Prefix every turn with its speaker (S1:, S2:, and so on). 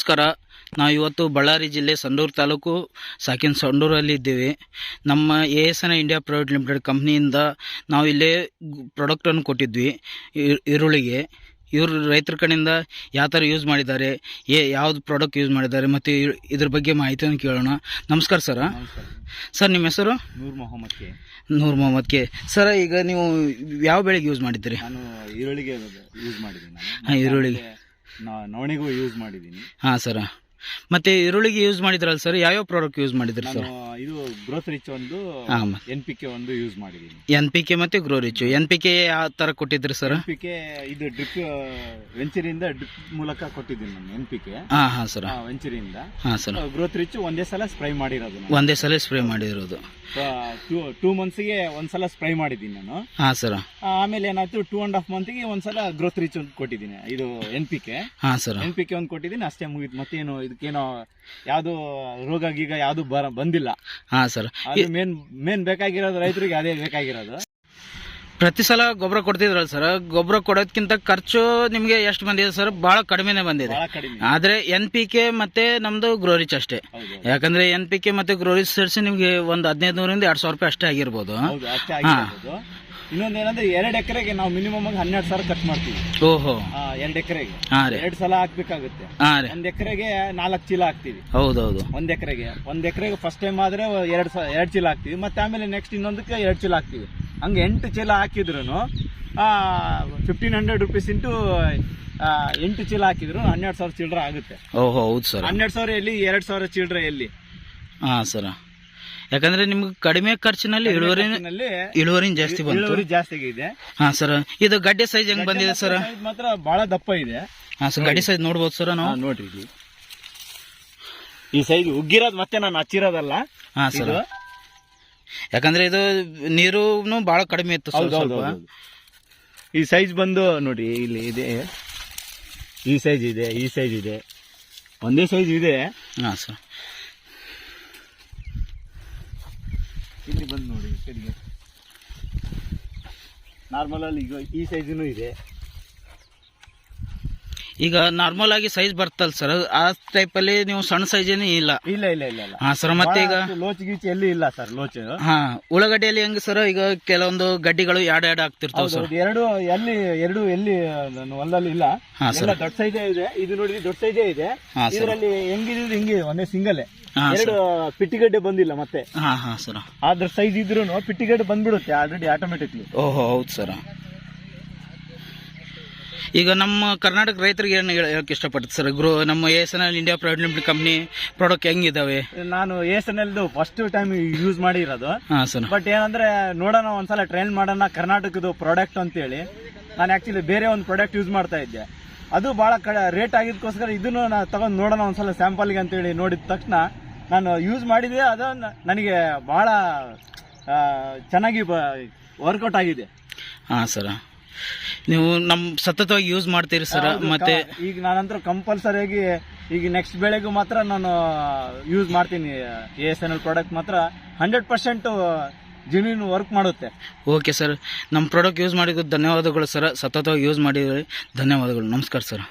S1: ನಮಸ್ಕಾರ. ನಾವು ಇವತ್ತು ಬಳ್ಳಾರಿ ಜಿಲ್ಲೆ ಸಂಡೂರು ತಾಲೂಕು ಸಾಕಿನ ಸಂಡೂರಲ್ಲಿ ಇದ್ದೀವಿ. ನಮ್ಮ ASN ಇಂಡಿಯಾ ಪ್ರೈವೇಟ್ ಲಿಮಿಟೆಡ್ ಕಂಪ್ನಿಯಿಂದ ನಾವು ಇಲ್ಲೇ ಪ್ರಾಡಕ್ಟನ್ನು ಕೊಟ್ಟಿದ್ವಿ ಈರುಳ್ಳಿಗೆ. ಇವರು ರೈತರ ಕಡೆಯಿಂದ ಯಾವ ಥರ ಯೂಸ್ ಮಾಡಿದ್ದಾರೆ, ಯಾವ್ದು ಪ್ರಾಡಕ್ಟ್ ಯೂಸ್ ಮಾಡಿದ್ದಾರೆ ಮತ್ತು ಇದ್ರ ಬಗ್ಗೆ ಮಾಹಿತಿಯನ್ನು ಕೇಳೋಣ. ನಮಸ್ಕಾರ ಸರ್. ಸರ್ ನಿಮ್ಮ ಹೆಸರು? ನೂರ್ ಮೊಹಮ್ಮದ್ ಕೆ. ಸರ್ ಈಗ ನೀವು ಯಾವ ಬೆಳೆಗೆ ಯೂಸ್ ಮಾಡಿದ್ದೀರಿ?
S2: ನಾನು ಈರುಳ್ಳಿಗೆ ಯೂಸ್ ಮಾಡಿದ್ದೀನಿ.
S1: ಹಾಂ, ಈರುಳ್ಳಿಗೆ
S2: ನವಣಿಗೂ ಯೂಸ್ ಮಾಡಿದ್ದೀನಿ.
S1: ಹಾಂ ಸರ್. ಮತ್ತೆ ಈರುಳ್ಳಿಗೆ ಯೂಸ್ ಮಾಡಿದ್ರಲ್ಲ ಸರ್, ಯಾವ್ಯಾವ ಪ್ರಾಡಕ್ಟ್ ಯೂಸ್ ಮಾಡಿದ್ರಿ ಸರ್?
S2: ಇದು ಗ್ರೋತ್ ರಿಚ್ ಒಂದು, NPK ಒಂದು ಯೂಸ್ ಮಾಡಿದ್ದೀನಿ.
S1: NPK ಮತ್ತೆ ಗ್ರೋ ರಿಚ್. NPK ಯಾವ ತರ ಕೊಟ್ಟಿದ್ರಿ ಸರ್?
S2: NPK ಇದು ಡ್ರಿಪ್ ವೆಂಚರಿಂದ ಡ್ರಿಪ್ ಮೂಲಕ ಕೊಟ್ಟಿದ್ದೀನಿ ನಾನು NPK.
S1: ಹಾಂ ಸರ್,
S2: ವೆಂಚರಿಂದ.
S1: ಹಾಂ ಸರ್.
S2: ಗ್ರೋತ್ ರಿಚ್ ಒಂದೇ ಸಲ ಸ್ಪ್ರೇ ಮಾಡಿರೋದು.
S1: ಒಂದೇ ಸಲ ಸ್ಪ್ರೇ ಮಾಡಿರೋದು.
S2: 2 ಮಂತ್ಸ್ಗೆ ಒಂದ್ಸಲ ಸ್ಪ್ರೇ ಮಾಡಿದ್ದೀನಿ ನಾನು.
S1: ಹಾಂ ಸರ್.
S2: ಆಮೇಲೆ ಏನಾಯ್ತು, 2.5 ಮಂತ್ಗೆ ಒಂದ್ಸಲ ಗ್ರೋತ್ ರಿಚ್ ಒಂದು ಕೊಟ್ಟಿದ್ದೀನಿ. ಇದು NPK.
S1: ಹಾಂ ಸರ್.
S2: NPK ಒಂದು ಕೊಟ್ಟಿದ್ದೀನಿ, ಅಷ್ಟೇ ಮುಗಿತು. ಮತ್ತೇನು ಇದಕ್ಕೇನೋ ಯಾವ್ದು ರೋಗ ಗೀಗ ಯಾವ್ದು ಬಂದಿಲ್ಲ.
S1: ಹಾಂ ಸರ್.
S2: ಅದು ಮೇನ್ ಬೇಕಾಗಿರೋದು ರೈತರಿಗೆ, ಅದೇ ಬೇಕಾಗಿರೋದು.
S1: ಪ್ರತಿ ಸಲ ಗೊಬ್ಬರ ಕೊಡ್ತಿದ್ರಲ್ಲ ಸರ್, ಗೊಬ್ಬರ ಕೊಡೋದಕ್ಕಿಂತ ಖರ್ಚು ನಿಮಗೆ ಎಷ್ಟು ಬಂದಿದೆ ಸರ್? ಬಹಳ ಕಡಿಮೆನೆ ಬಂದಿದೆ. ಆದ್ರೆ NPK ಮತ್ತೆ ನಮ್ದು ಗ್ರೋ ರಿಚ್ ಅಷ್ಟೇ. ಯಾಕಂದ್ರೆ NPK ಮತ್ತೆ ಗ್ರೋ ರಿಚ್ ಸೇರಿಸಿ ನಿಮ್ಗೆ ಒಂದು 1500 ರಿಂದ 2000 ರೂಪಾಯಿ ಅಷ್ಟೇ ಆಗಿರ್ಬೋದು.
S2: ಇನ್ನೊಂದೇನಂದ್ರೆ 2 ಎಕರೆಗೆ ನಾವು ಮಿನಿಮಮ್ 12,000 ಖರ್ಚು ಮಾಡ್ತೀವಿ.
S1: ಓಹೋ.
S2: 2 ಎಕರೆಗೆ
S1: 2
S2: ಸಲ ಹಾಕ್ಬೇಕಾಗುತ್ತೆ. 1 ಎಕರೆಗೆ 4 ಚೀಲ ಹಾಕ್ತಿವಿ.
S1: ಹೌದೌದು.
S2: 1 ಎಕರೆಗೆ ಫಸ್ಟ್ ಟೈಮ್ ಆದ್ರೆ 2 ಚೀಲ ಹಾಕ್ತಿವಿ. ಮತ್ತೆ ಆಮೇಲೆ ನೆಕ್ಸ್ಟ್ ಇನ್ನೊಂದಕ್ಕೆ 2 ಚೀಲ ಹಾಕ್ತಿವಿ. ಹಂಗೆ 8 ಚೀಲ ಹಾಕಿದ್ರು 1500 ರುಪೀಸ್ ಇಂಟು 8 ಚೀಲ ಹಾಕಿದ್ರು 12,000 ಚಿಲ್ಲರೆ ಆಗುತ್ತೆ.
S1: ಓಹೋ, ಹೌದು ಸರ್.
S2: 12,000 ಎಲ್ಲಿ, 2,000 ಚಿಲ್ಲರೆ ಎಲ್ಲಿ?
S1: ಹಾಂ ಸರ್. ಯಾಕಂದ್ರೆ ನಿಮ್ಗೆ ಕಡಿಮೆ ಖರ್ಚಿನಲ್ಲಿ ಇಳುವರಿ ಜಾಸ್ತಿ ಬಂತು.
S2: ಇಳುವರಿ ಜಾಸ್ತಿ ಇದೆ.
S1: ಹಾಂ ಸರ್. ಇದು ಗಡ್ಡೆ ಸೈಜ್ ಹೆಂಗ್ ಬಂದಿದೆ ಸರ್?
S2: ಮಾತ್ರ ಬಹಳ ದಪ್ಪ ಇದೆ.
S1: ಹಾಂ ಸರ್, ಗಡ್ಡೆ ಸೈಜ್ ನೋಡ್ಬೋದು ಸರ್ ನಾವು.
S2: ನೋಡ್ರಿ, ಈ ಸೈಜ್ ಉಗ್ಗಿರೋದು ಮತ್ತೆ ನಾನು ಹಚ್ಚಿರೋದಲ್ಲ.
S1: ಹಾಂ ಸರ್. ಯಾಕಂದ್ರೆ ಇದು ನೀರು ಬಹಳ ಕಡಿಮೆ ಇತ್ತು ಸ್ವಲ್ಪ.
S2: ಈ ಸೈಜ್ ಬಂದು ನೋಡಿ, ಇಲ್ಲಿ ಇದೆ, ಈ ಸೈಜ್ ಇದೆ, ಒಂದೇ ಸೈಜ್ ಇದೆ.
S1: ಹಾಂ ಸರ್.
S2: ಇಲ್ಲಿ ಬಂದು ನೋಡಿ, ಈ ಕಡೆಗೆ ನಾರ್ಮಲ್ ಅಲ್ಲಿ ಈಗ ಈ ಸೈಜ್ ಇದೆ.
S1: ಈಗ ನಾರ್ಮಲ್ ಆಗಿ ಸೈಜ್ ಬರ್ತಲ್ಲ ಸರ್, ಆ ಟೈಪ್ ಅಲ್ಲಿ ನೀವು ಸಣ್ಣ ಸೈಜ್ ಇಲ್ಲ?
S2: ಇಲ್ಲ.
S1: ಹಾ ಸರ್. ಮತ್ತೆ ಈಗ
S2: ಲೋಚ್ ಗೀಚ್ ಎಲ್ಲಿ ಇಲ್ಲ ಸರ್. ಲೋಚ್
S1: ಉಳ್ಳಾಗಡ್ಡಿಯಲ್ಲಿ ಹೆಂಗ್ ಸರ್? ಈಗ ಕೆಲವೊಂದು ಗಡ್ಡಿಗಳು ಎರಡು ಆಗ್ತಿರ್ತಾವ ಸರ್.
S2: ಎರಡು ಎಲ್ಲಿ ಹೊಲದಲ್ಲಿ ಇಲ್ಲ. ದೊಡ್ಡ ಸೈಜೇ ಇದೆ. ಇದು ನೋಡಿ, ದೊಡ್ಡ ಸೈಜೇ ಇದೆ. ಇದರಲ್ಲಿ ಹೆಂಗಿದ್ರು ಹಿಂಗೆ ಒಂದೇ ಸಿಂಗಲ್. 2 ಪಿಟ್ಟಿಗಡ್ಡೆ ಬಂದಿಲ್ಲ ಮತ್ತೆ.
S1: ಹಾ ಸರ್.
S2: ಅದ್ರ ಸೈಜ್ ಇದ್ರು ಪಿಟ್ಟಿಗಡ್ಡೆ ಬಂದ್ಬಿಡುತ್ತೆ ಆಲ್ರೆಡಿ ಆಟೋಮೆಟಿಕ್ಲಿ.
S1: ಓಹೋ, ಹೌದು ಸರ್. ಈಗ ನಮ್ಮ ಕರ್ನಾಟಕ ರೈತರಿಗೆ ಏನು ಹೇಳಕ್ ಇಷ್ಟಪಡ್ತೀವಿ ಸರ್? ನಮ್ಮ ASN India private limited company product ಹೆಂಗಿದಾವೆ?
S2: ನಾನು ASN ಫಸ್ಟ್ ಟೈಮ್ ಯೂಸ್ ಮಾಡಿರೋದು.
S1: ಹಾಂ ಸರ್.
S2: ಬಟ್ ಏನಂದ್ರೆ ನೋಡೋಣ, ಒಂದ್ಸಲ ಟ್ರೈಲ್ ಮಾಡೋಣ ಕರ್ನಾಟಕದ ಪ್ರಾಡಕ್ಟ್ ಅಂತೇಳಿ ನಾನು ಆಕ್ಚುಲಿ ಬೇರೆ ಒಂದು ಪ್ರಾಡಕ್ಟ್ ಯೂಸ್ ಮಾಡ್ತಾ ಇದ್ದೆ. ಅದು ಬಹಳ ರೇಟ್ ಆಗಿದ್ದಕ್ಕೋಸ್ಕರ ಇದನ್ನು ನಾನು ತಗೊಂಡು ನೋಡೋಣ ಒಂದ್ಸಲ ಸ್ಯಾಂಪಲ್ಗೆ ಅಂತೇಳಿ ನೋಡಿದ ತಕ್ಷಣ ನಾನು ಯೂಸ್ ಮಾಡಿದೆ. ಅದು ನನಗೆ ಬಹಳ ಚೆನ್ನಾಗಿ ವರ್ಕೌಟ್ ಆಗಿದೆ.
S1: ಹಾಂ ಸರ್. ನೀವು ಸತತವಾಗಿ ಯೂಸ್ ಮಾಡ್ತೀರಿ ಸರ್? ಮತ್ತೆ
S2: ಈಗ ನಾನಂತರ ಕಂಪಲ್ಸರಿಯಾಗಿ ಈಗ ನೆಕ್ಸ್ಟ್ ಬೆಳೆಗೂ ಮಾತ್ರ ನಾನು ಯೂಸ್ ಮಾಡ್ತೀನಿ. ASN ಪ್ರಾಡಕ್ಟ್ ಮಾತ್ರ 100% ಜೆನ್ಯೂನ್ ವರ್ಕ್ ಮಾಡುತ್ತೆ.
S1: Okay sir. ನಮ್ಮ ಪ್ರಾಡಕ್ಟ್ ಯೂಸ್ ಮಾಡಿದ್ದು ಧನ್ಯವಾದಗಳು ಸರ್. ಸತತವಾಗಿ ಯೂಸ್ ಮಾಡಿದ್ರೆ ಧನ್ಯವಾದಗಳು. ನಮಸ್ಕಾರ ಸರ್.